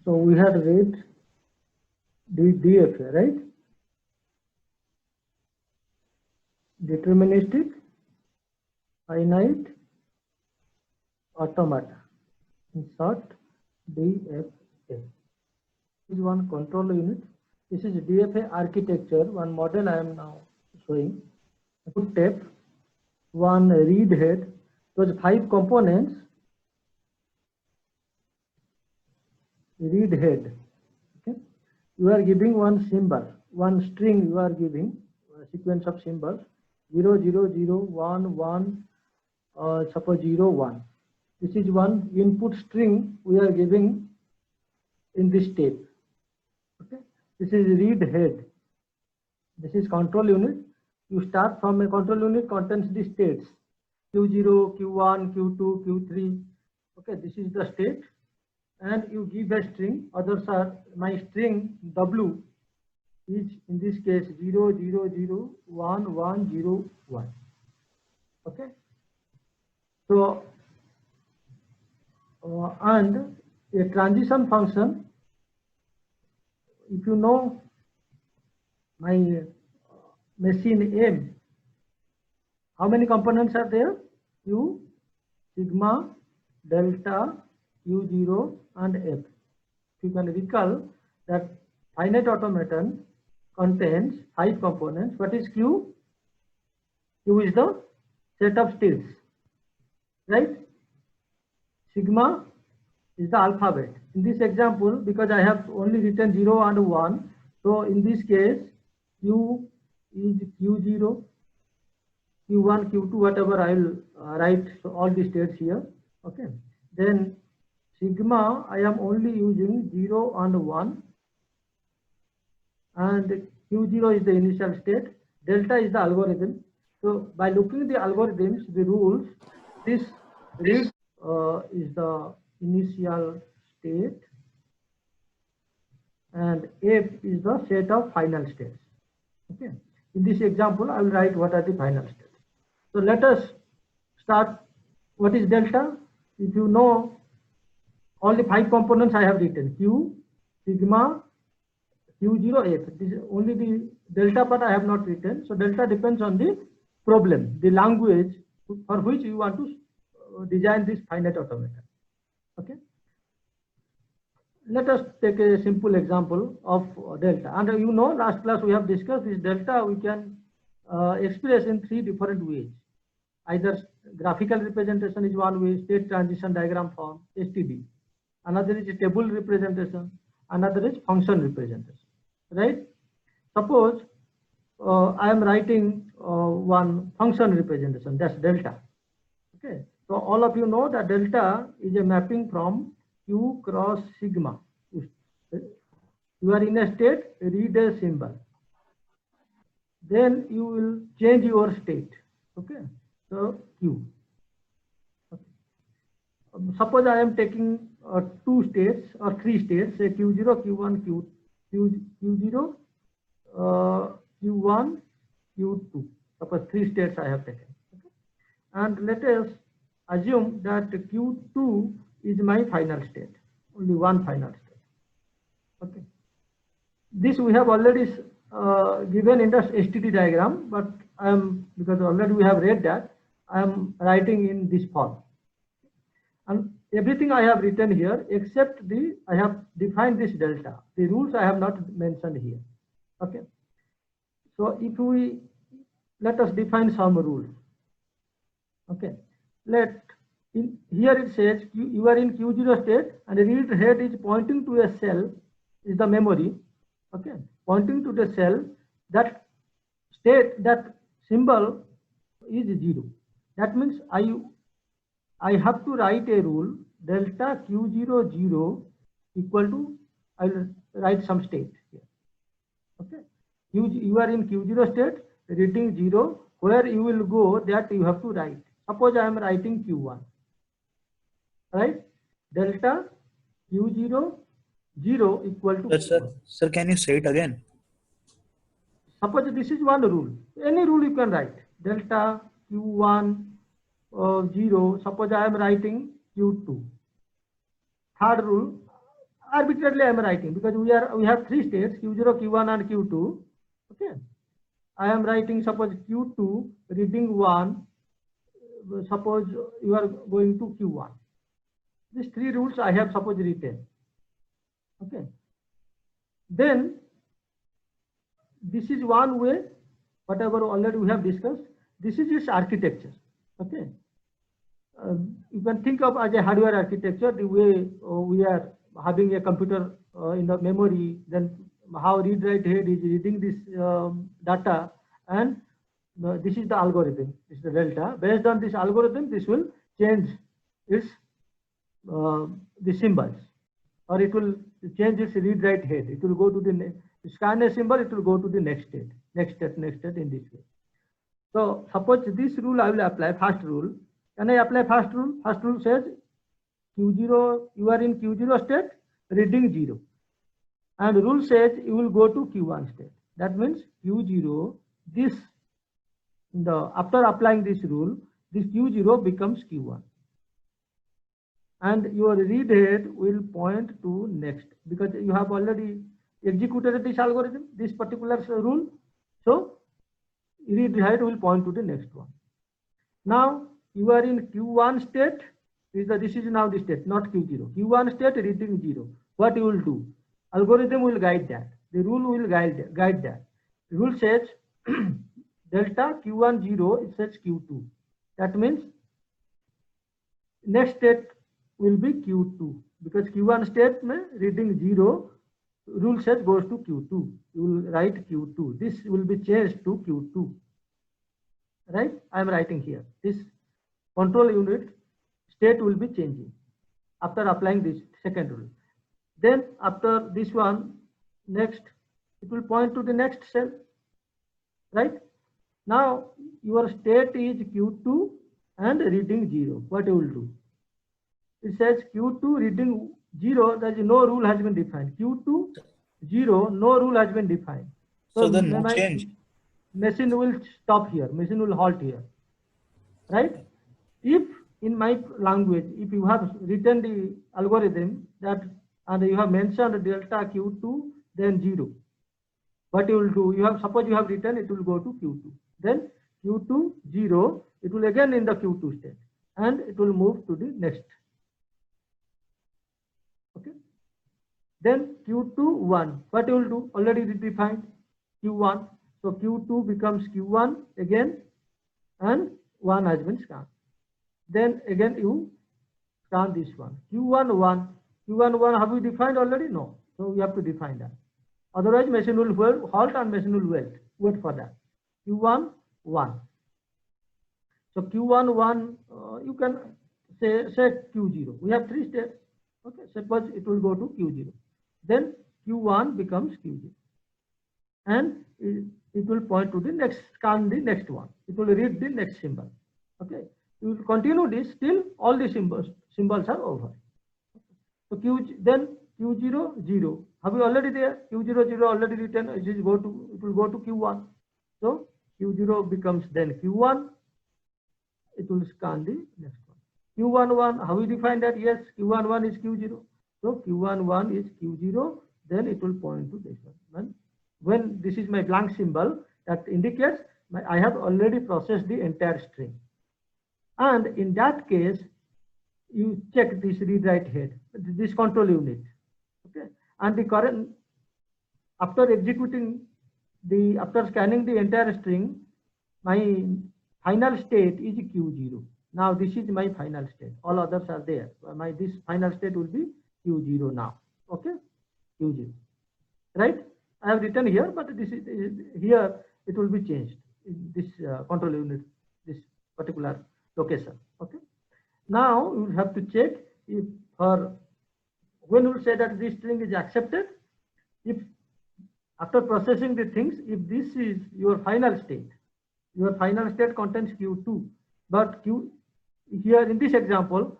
So we had read the DFA, right? Deterministic finite automata. In short, DFA. This is one control unit. This is DFA architecture. One model I am now showing. Good tape, one read head. Those 5 components. Read head. Okay. You are giving one symbol, one string. You are giving a sequence of symbols 0, 0, 0, 1, 1. Suppose 0, 1. This is one input string we are giving in this tape. Okay. This is read head. This is control unit. You start from a control unit contains the states Q0, Q1, Q2, Q3. Okay, this is the state, and you give a string. Others are my string W is in this case 0, 0, 0, 1, 1, 0, 1. Okay. So and a transition function. If you know my machine M, how many components are there? Q, sigma, delta, Q0 and F. If you can recall that finite automaton contains 5 components. What is Q? Q is the set of states, right? Sigma is the alphabet. In this example, because I have only written 0 and 1, so in this case, Q is Q0, Q1, Q2, whatever I will write all the states here. Okay. Then sigma, I am only using 0 and 1, and Q0 is the initial state. Delta is the algorithm. So by looking at the algorithms, the rules, this read is the initial state, and F is the set of final states. Okay. In this example, I will write what are the final states. So let us start. What is delta? If you know all the 5 components I have written, Q, sigma, Q0, F. This is only the delta part I have not written. So delta depends on the problem, the language for which you want to design this finite automata. Okay. Let us take a simple example of delta. And you know, last class we have discussed this delta we can express in 3 different ways. Either graphical representation is one way, state transition diagram form, STD. Another is a table representation. Another is function representation. Right? Suppose I am writing one function representation, that's delta. Okay. So all of you know that delta is a mapping from Q cross sigma. You are in a state, read a symbol. Then you will change your state. Okay. So Q. Okay. Suppose I am taking 2 states or 3 states, say Q0, Q1, Q0, Q1, Q2. Suppose 3 states I have taken. Okay. And let us assume that Q2 is my final state, only one final state. Okay. This we have already given in the STD diagram, but I am, because already we have read that, I am writing in this form. And everything I have written here except I have defined this delta. The rules I have not mentioned here. Okay. So if let us define some rules. Okay. Here it says you are in Q0 state and read head is pointing to a cell, is the memory. Okay. Pointing to the cell, that state, that symbol is 0. That means I have to write a rule delta Q0 0 equal to, I will write some state here. Okay. You are in Q0 state, reading 0, where you will go that you have to write. Suppose I am writing Q1. Right? Delta Q0 0 equal to. Sir, can you say it again? Suppose this is one rule. Any rule you can write. Delta Q1 0. Suppose I am writing Q2. Third rule, arbitrarily I am writing because we have three states, Q0, Q1 and Q2. Okay. I am writing suppose Q2 reading 1, suppose you are going to Q1. These three rules I have suppose written. Okay. Then this is one way, whatever already we have discussed. This is its architecture. Okay. You can think of as a hardware architecture, the way we are having a computer in the memory, then how read-write head is reading this data, and this is the algorithm, this is the delta. Based on this algorithm, this will change its the symbols, or it will change its read-write head. It will go to the scan a symbol, it will go to the next state, next state in this way. So suppose this rule I will apply, first rule. Can I apply first rule? First rule says Q0, you are in Q0 state, reading 0. And rule says you will go to Q1 state. That means Q0, this, after applying this rule, this Q0 becomes Q1. And your read head will point to next, because you have already executed this algorithm, this particular rule. So read head will point to the next one. Now you are in Q1 state. This is now the state, not Q0. Q1 state reading 0. What you will do? Algorithm will guide that. The rule will guide that. The rule says delta Q1 0, it says Q2. That means next state will be Q2, because Q1 state reading 0, rule says goes to Q2. You will write Q2. This will be changed to Q2. Right? I am writing here. This control unit state will be changing after applying this second rule. Then after this one, next, it will point to the next cell. Right? Now your state is Q2 and reading 0. What you will do? It says Q2 reading 0, there is no rule has been defined. Q2 0, no rule has been defined. So then no change. Machine will stop here. Machine will halt here. Right? If in my language, if you have written the algorithm that and you have mentioned delta Q2, then 0. What you will do? Suppose you have written it will go to Q2. Then Q2 0, it will again in the Q2 state, and it will move to the next. Okay. Then Q2 1. What you will do? Already defined Q1. So Q2 becomes Q1 again, and 1 has been scanned. Then again you scan this one. Q1 1. Q1 1 have we defined already? No. So we have to define that. Otherwise machine will halt and machine will wait for that. Q1 1. So Q1 1 you can say Q0. We have three states. Okay. Suppose it will go to Q0. Then Q1 becomes Q0. And it will point to the next, scan the next one. It will read the next symbol. Okay. You will continue this till all the symbols are over. So then Q0 0. Have we already there? Q0 0 already written. It will go to Q1. So Q0 becomes then Q1. It will scan the next one. Q1 1. Have we defined that? Yes. Q1 1 is Q0. So Q1 1 is Q0. Then it will point to this one. When this is my blank symbol, that indicates I have already processed the entire string. And in that case, you check this read-write head, this control unit. Okay. And the current, after scanning the entire string, my final state is Q0. Now this is my final state. All others are there. This final state will be Q0 now. Okay. Q0. Right? I have written here, but this is here it will be changed in this control unit, this particular location. Okay. Now you have to check if when you say that this string is accepted, if after processing the things, if this is your final state contains Q2, but here in this example,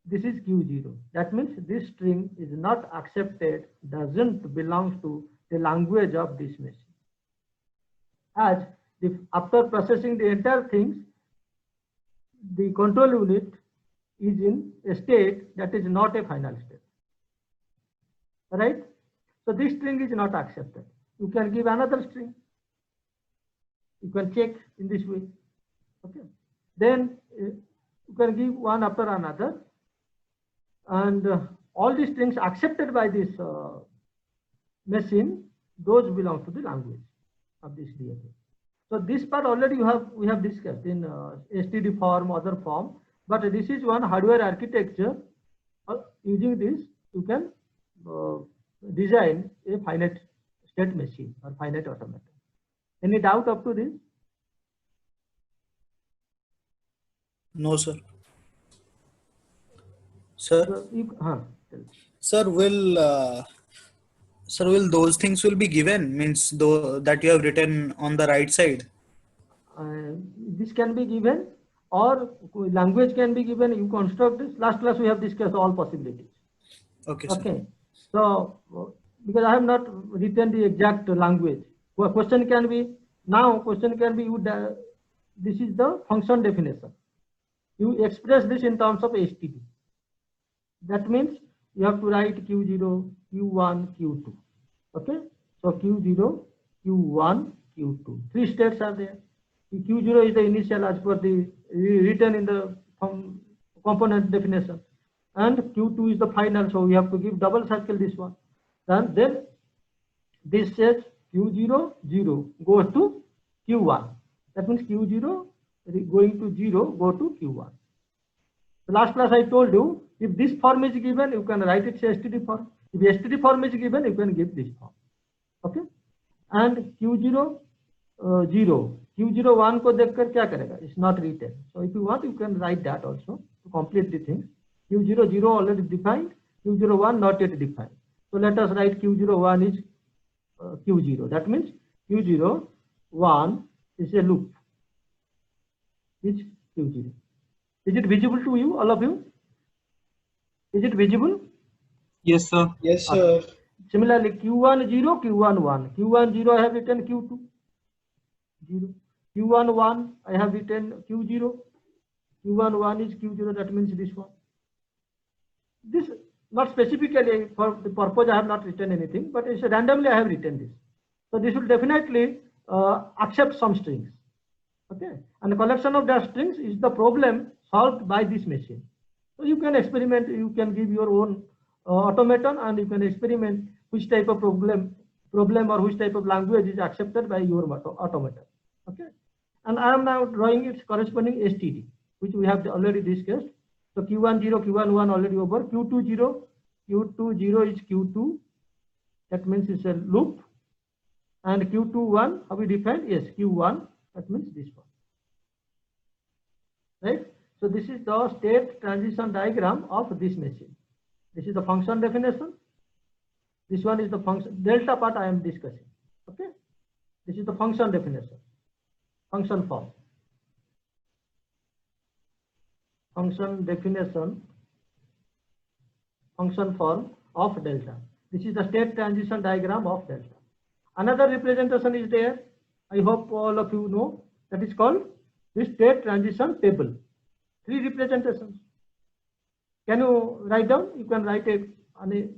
this is Q0. That means this string is not accepted, doesn't belong to the language of this machine. As if after processing the entire things, the control unit is in a state that is not a final state. right? So this string is not accepted. You can give another string. You can check in this way. Okay. Then you can give one after another, and all these strings accepted by this machine, those belong to the language of this DFA. So this part already we have discussed in STD form, other form, but this is one hardware architecture. Using this, you can design a finite state machine or finite automaton. Any doubt up to this? No, sir. Sir, Sir, will those things will be given, means though that you have written on the right side? This can be given, or language can be given. You construct this. Last class we have discussed all possibilities. Okay, okay. So because I have not written the exact language, question can be this is the function definition. You express this in terms of STD. That means you have to write Q0, Q1, Q2. Okay. So Q0, Q1, Q2. 3 states are there. Q0 is the initial as per the written in the component definition, and Q2 is the final. So we have to give double circle this one. And then this says Q0, 0 goes to Q1. That means Q0 going to 0 go to Q1. The last class I told you, if this form is given, you can write it STD form. If STD form is given, you can give this form. Okay. And Q0, 0. Q0 1 को देखकर क्या करेगा? It's not written. So if you want, you can write that also to complete the thing. Q0 0 already defined. Q0 1 not yet defined. So let us write Q0 1 is Q0. That means Q0 1 is a loop. Is Q0. Is it visible to you, all of you? Is it visible? Yes, sir. Yes, sir. Similarly, Q1 0, Q1 1. Q1 0 I have written Q2 0. Q1 1 I have written Q0. Q1 1 is Q0. That means this one. This not specifically for the purpose I have not written anything, but it's randomly I have written this. So this will definitely accept some strings. Okay, and the collection of the strings is the problem solved by this machine. So you can experiment. You can give your own automaton, and you can experiment which type of problem or which type of language is accepted by your automaton. Okay, and I am now drawing its corresponding STD, which we have already discussed. So Q1 0, Q1 1 already over. Q2 0, Q2 0 is Q2. That means it's a loop. And Q2 1, how we define? Yes, Q1. That means this one. Right? So this is the state transition diagram of this machine. This is the function definition. This one is the function delta part I am discussing. Okay. This is the function definition. Function form. Function definition. Function form of delta. This is the state transition diagram of delta. Another representation is there. I hope all of you know. That is called the state transition table. 3 representations. Can you write down? You can write an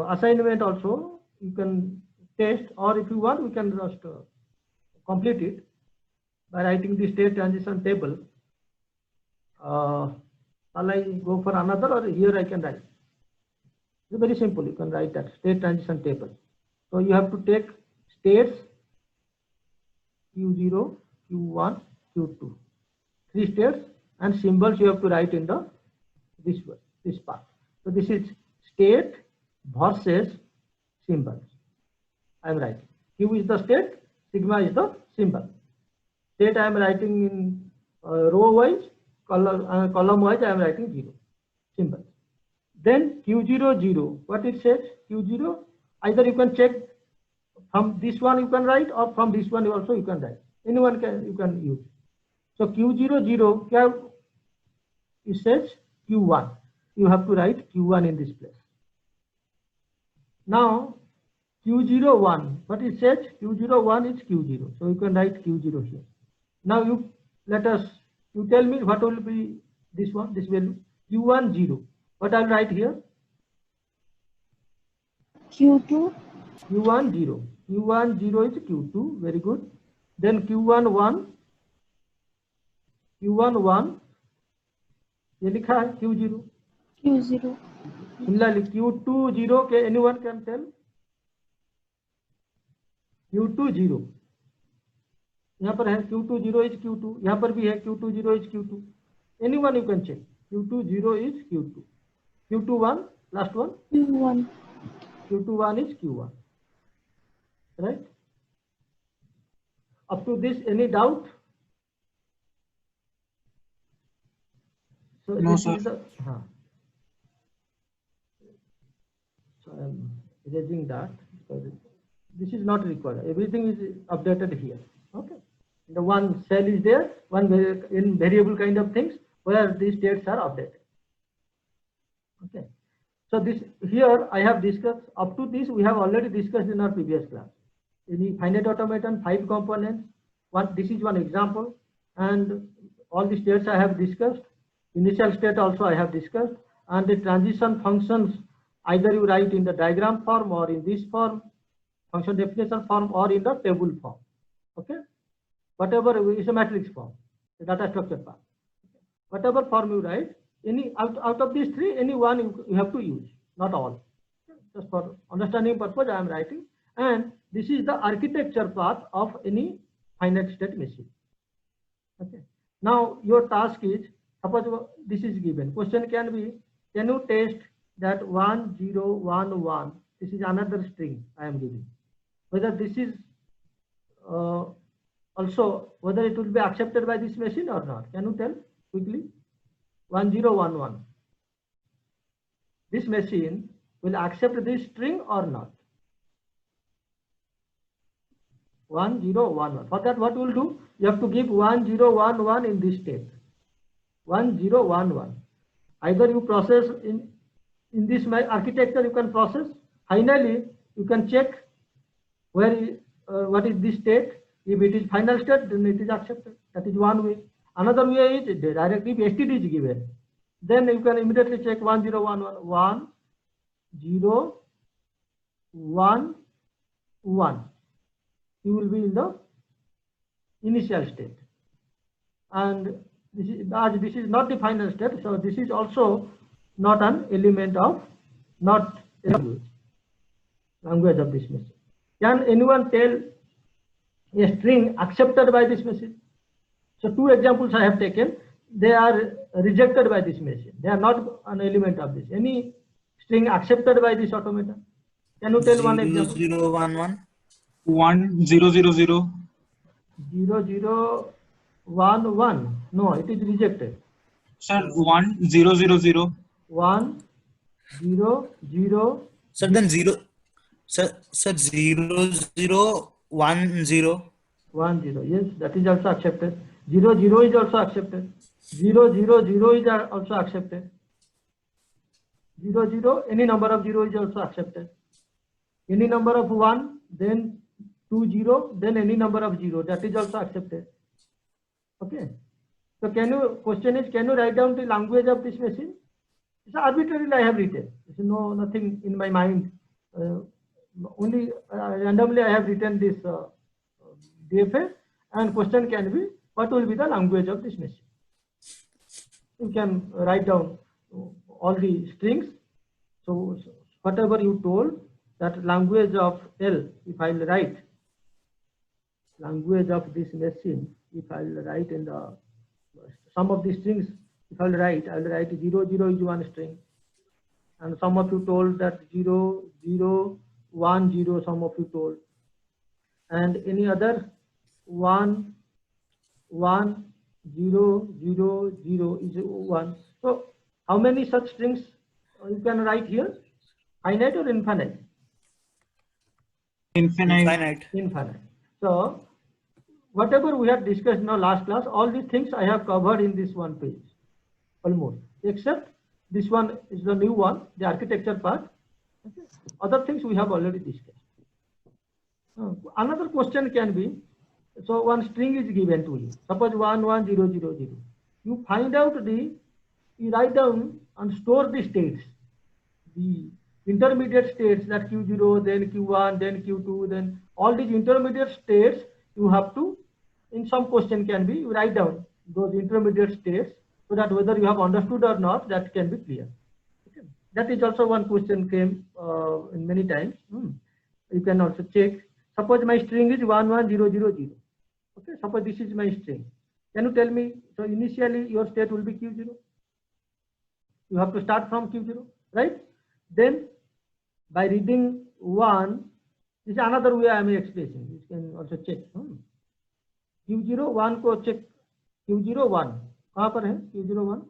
assignment also. You can test, or if you want, we can just complete it by writing the state transition table. Shall I go for another, or here I can write? It's very simple. You can write that state transition table. So you have to take states Q0, Q1, Q2. 3 states, and symbols you have to write in the this part. So this is state versus symbols. I am writing. Q is the state, sigma is the symbol. State I am writing in row wise, column wise I am writing 0 symbols. Then Q0 0. What it says? Q0. Either you can check from this one you can write, or from this one also you can write. Anyone you can use. So Q0 0. It says Q1. You have to write Q1 in this place. Now Q0 1. What it says? Q0 1 is Q0. So you can write Q0 here. Now you tell me what will be this one, this value. Q1 0. What I'll write here? Q2. Q1 0. Q1 0 is Q2. Very good. Then Q1 1. Q1 1. ये लिखा है Q0. Q0. Similarly, Q2 0. Anyone can tell? Q2 0. यहाँ पर है Q2 0 is Q2. यहाँ पर भी है Q2 0 is Q2. Anyone you can check. Q2 0 is Q2. Q2 1. Last one. Q1. Q2 1 is Q1. Right? Up to this, any doubt? So No, this sir. is the, so I am erasing that because this is not required. Everything is updated here. Okay. The one cell is there, one in variable kind of things where these states are updated. Okay. So this here I have discussed up to this we have already discussed in our previous class. In the finite automation, 5 components. This is one example, and all the states I have discussed. Initial state also I have discussed, and the transition functions either you write in the diagram form or in this form, function definition form, or in the table form. Okay, whatever is a matrix form, the data structure part. Whatever form you write, any out of these 3, any one you have to use, not all. Just for understanding purpose, I am writing, and this is the architecture part of any finite state machine. Okay. Now your task is, suppose this is given. Question can be, can you test that 1 0 1 1? This is another string I am giving. Whether this is also whether it will be accepted by this machine or not. Can you tell quickly? 1 0 1 1. This machine will accept this string or not? 1 0 1 1. For that, what we'll do? You have to give 1 0 1 1 in this state. 1 0 1 1. Either you process in this architecture, you can process. Finally, you can check where what is this state. If it is final state, then it is accepted. That is one way. Another way is directly if STD is given. Then you can immediately check 1 0 1 1 1 0 1 1. You will be in the initial state, and this is, as this is not the final state, so this is also not an element of language of this machine. Can anyone tell a string accepted by this machine? So 2 examples I have taken. They are rejected by this machine. They are not an element of this. Any string accepted by this automaton? Can you tell one example? 0 1 1. 1 0 0 0. 0 0 1 1. No, it is rejected. Sir, 1 0 0 0. 1 0 0. Sir, then 0. Sir 0 0 1 0. 1 0. Yes, that is also accepted. 0 0 is also accepted. 0 0 0 is also accepted. 0 0, any number of 0 is also accepted. Any number of 1, then 2 0, then any number of 0, that is also accepted. Okay. So question is, can you write down the language of this machine? It's arbitrarily I have written. There's nothing in my mind. Only randomly I have written this DFA, and question can be, what will be the language of this machine? You can write down all the strings. So whatever you told, that language of L, if I'll write language of this machine, if I'll write in the some of the strings, if I'll write 0 0 is one string, and some of you told that 0 0 1 0, some of you told, and any other 1 1 0 0 0 is 1. So how many such strings you can write here? Finite or infinite? Infinite. Infinite. So whatever we have discussed in our last class, all these things I have covered in this one page, almost, except this one is the new one, the architecture part. Okay. Other things we have already discussed. Another question can be, so one string is given to you. Suppose 1 1 0 0 0. You find out you write down and store the states. intermediate states, that Q0, then Q1, then Q2, then all these intermediate states you have to, in some question can be, you write down those intermediate states so that whether you have understood or not, that can be clear. Okay. That is also one question came in many times. You can also check. Suppose my string is 11000. Okay, suppose this is my string. Can you tell me, so initially your state will be Q0. You have to start from Q0, right? Then by reading 1, this is another way I am expressing. You can also check. Q0 1 को check. Q0 1 कहाँ पर है? Q0 1.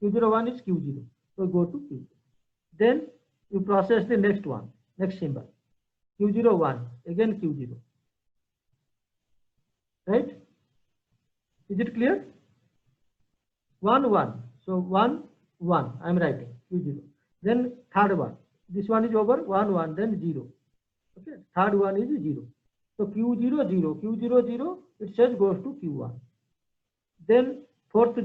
Q0 1 is Q0. So go to Q0. Then you process the next one, next symbol. Q0 1 again Q0. Right? Is it clear? 1 1. So 1 1. I am writing Q0. Then third one. This one is over. 1 1. Then 0. Okay. Third one is 0. So Q0 0. Q0 0. It says goes to Q1. Then fourth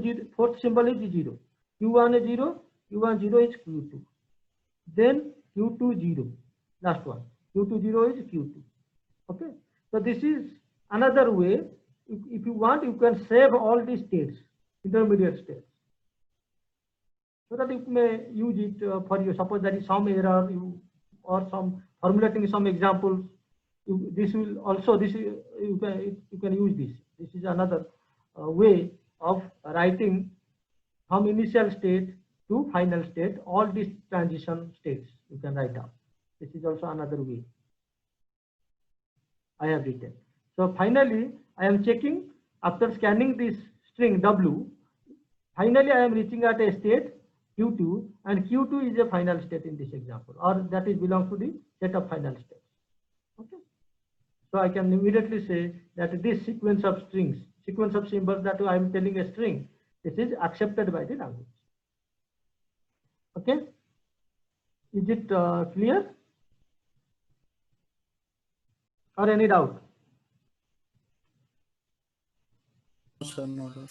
symbol is 0. Q1 is 0. Q1 0 is Q2. Then Q2 0. Last one. Q2 0 is Q2. Okay. So this is another way. If you want, you can save all these states, intermediate states, so that you may use it for you. Suppose there is some error, or some formulating some examples. This will also, you can use this. This is another way of writing from initial state to final state. All these transition states you can write down. This is also another way I have written. So finally, I am checking after scanning this string W. Finally, I am reaching at a state Q2, and Q2 is a final state in this example, or that is belongs to the set of final states. Okay. So I can immediately say that this sequence of strings, sequence of symbols that I am telling a string, this is accepted by the language. Okay. Is it clear? Or any doubt? Sir, no doubt.